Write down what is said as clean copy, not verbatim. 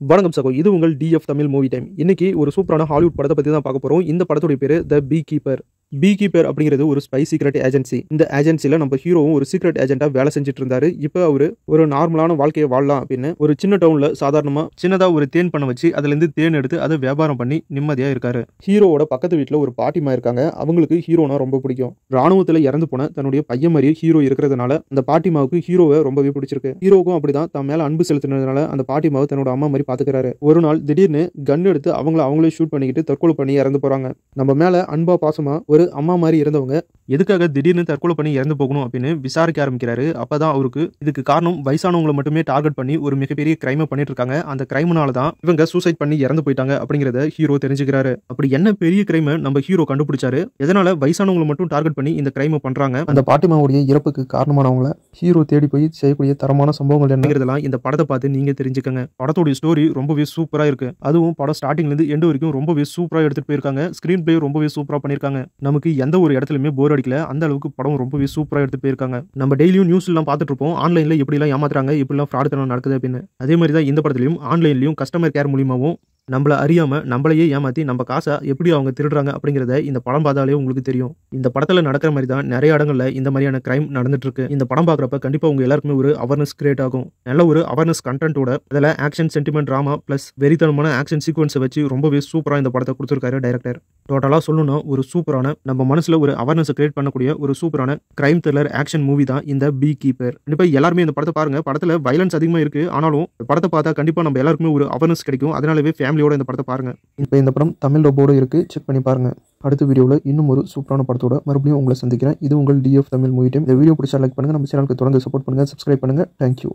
வணக்கம் சகோ, இது உங்கள் டிஎஃப் தமிழ் மூவி டைம். இன்னைக்கு ஒரு சூப்பரான ஹாலிவுட் படத்தை பத்தி தான் பார்க்க போறோம். இந்த படத்துடைய பேரு த பீ கீப்பர். பீ கீப்பர் அப்படிங்கிறது ஒரு ஸ்பை சீக்ரெட் ஏஜென்சி. இந்த ஏஜென்சில நம்ம ஹீரோவும் ஒரு சீக்ரெட் ஏஜென்ட்டா வேலை செஞ்சுட்டு இருந்தாரு. இப்போ அவரு ஒரு நார்மலான வாழ்க்கையை வாழலாம் அப்படின்னு ஒரு சின்ன டவுன்ல சாதாரணமா சின்னதா ஒரு தேன் பண்ண வச்சு அதுல இருந்து தேன் எடுத்து அதை வியாபாரம் பண்ணி நிம்மதியா இருக்காரு. ஹீரோவோட பக்கத்து வீட்டுல ஒரு பாட்டிமா இருக்காங்க. அவங்களுக்கு ஹீரோனா ரொம்ப பிடிக்கும். ராணுவத்துல இறந்து போன தன்னுடைய பையன் மாதிரி ஹீரோ இருக்கிறதுனால அந்த பாட்டிமாவுக்கு ஹீரோவை ரொம்பவே பிடிச்சிருக்கு. ஹீரோவுக்கும் அப்படிதான் தன் மேல அன்பு செலுத்தினதுனால அந்த பாட்டிமாவை தன்னோட அம்மா மாதிரி பாத்துக்கிறாரு. ஒரு நாள் திடீர்னு கன் எடுத்து அவங்களே ஷூட் பண்ணிக்கிட்டு தற்கொலை பண்ணி இறந்து போறாங்க. நம்ம மேல அன்பா பாசமா ஒரு அம்மா மாதிரி இருந்தவங்க எதுக்காக திடீர்னு தற்கொலை பண்ணி இறந்து போகணும் அப்படின்னு விசாரிக்க ஆரம்பிக்கிறாரு. அப்பதான் அவருக்கு இதுக்கு காரணம் வயசானவங்களை மட்டுமே டார்கெட் பண்ணி ஒரு மிகப்பெரிய கிரைமை பண்ணிட்டு இருக்காங்க. அந்த கிரைம்னால தான் இவங்க சூசைட் பண்ணி இறந்து போயிட்டாங்க அப்படிங்கறத ஹீரோ தெரிஞ்சுக்கிறாரு. அப்படி என்ன பெரிய கிரைமை நம்ம ஹீரோ கண்டுபிடிச்சாரு, எதனால வயசானவங்களை மட்டும் டார்கெட் பண்ணி இந்த கிரைமை பண்றாங்க, அந்த பாட்டிமாவுடைய இறப்புக்கு காரணமானவங்களை ஹீரோ தேடி போய் செய்யக்கூடிய தரமான சம்பவங்கள் என்னங்கிறதெல்லாம் இந்த படத்தை பார்த்து நீங்க தெரிஞ்சுக்கங்க. படத்தோட ஸ்டோரி ரொம்பவே சூப்பரா இருக்கு. அதுவும் படம் ஸ்டார்டிங்ல இருந்து எண்ட் வரைக்கும் ரொம்பவே சூப்பரா எடுத்துட்டு போயிருக்காங்க. ஸ்கிரீன் பிளே ரொம்பவே சூப்பரா பண்ணிருக்காங்க. நமக்கு எந்த ஒரு இடத்துலயுமே போர் அடிக்கல. அந்த அளவுக்கு படம் ரொம்பவே சூப்பரா எடுத்து போயிருக்காங்க. நம்ம டெய்லியும் நியூஸ் எல்லாம் பார்த்துட்டு இருப்போம், ஆன்லைன்ல எப்படி எல்லாம் ஏமாத்துறாங்க, எப்படி எல்லாம் ஃப்ராட் நடக்குது அப்படின்னு. அதே மாதிரி தான் இந்த படத்துலயும் ஆன்லைன்லயும் கஸ்டமர் கேர் மூலியமாவும் நம்மள அறியாம நம்மளையே ஏமாத்தி நம்ம காசை எப்படி அவங்க திருடுறாங்க அப்படிங்கறத இந்த படம் பார்த்தாலே உங்களுக்கு தெரியும். இந்த படத்துல நடக்கிற மாதிரி தான் நிறைய இடங்கள்ல இந்த மாதிரியான கிரைம் நடந்துட்டு இருக்கு. இந்த படம் பார்க்கறப்ப கண்டிப்பா உங்க எல்லாருக்குமே ஒரு அவேர்னஸ் கிரியேட் ஆகும். நல்ல ஒரு அவேர்னஸ் கண்டென்ட்டோட இதுல ஆக்ஷன், சென்டிமெண்ட், டிராமா பிளஸ் வெறித்தனமான ஆக்ஷன் சீக்வன்ஸை வச்சு ரொம்பவே சூப்பரா இந்த படத்தை கொடுத்திருக்காரு டைரக்டர். டோட்டலா சொல்லணும்னா ஒரு சூப்பரான நம்ம மனசுல ஒரு அவேர்னஸ் கிரியேட் பண்ணக்கூடிய ஒரு சூப்பரான கிரைம் த்ரில்லர் ஆக்ஷன் மூவி தான் இந்த பீ கீப்பர். கண்டிப்பா எல்லாருமே இந்த படத்தை பாருங்க. படத்துல வயலன்ஸ் அதிகமா இருக்கு, ஆனாலும் படத்தை பார்த்தா கண்டிப்பா நம்ம எல்லாருக்குமே ஒரு அவேர்னஸ் கிடைக்கும். அதனாலவே ஃபேமிலியோட இந்த படத்தை பாருங்க. இப்போ இந்த படம் தமிழ் டப்போட இருக்கு, செக் பண்ணி பாருங்க. அடுத்த வீடியோவில் இன்னும் ஒரு சூப்பரான படத்தோட மறுபடியும் உங்களை சந்திக்கிறேன். இது உங்கள் டிஎஃப் தமிழ் மூவி டைம். இந்த வீடியோ பிடிச்சா லைக் பண்ணுங்க, நம்ம சேனலுக்கு தொடர்ந்து சப்போர்ட் பண்ணுங்க, சப்ஸ்கிரைப் பண்ணுங்க. தேங்க்யூ.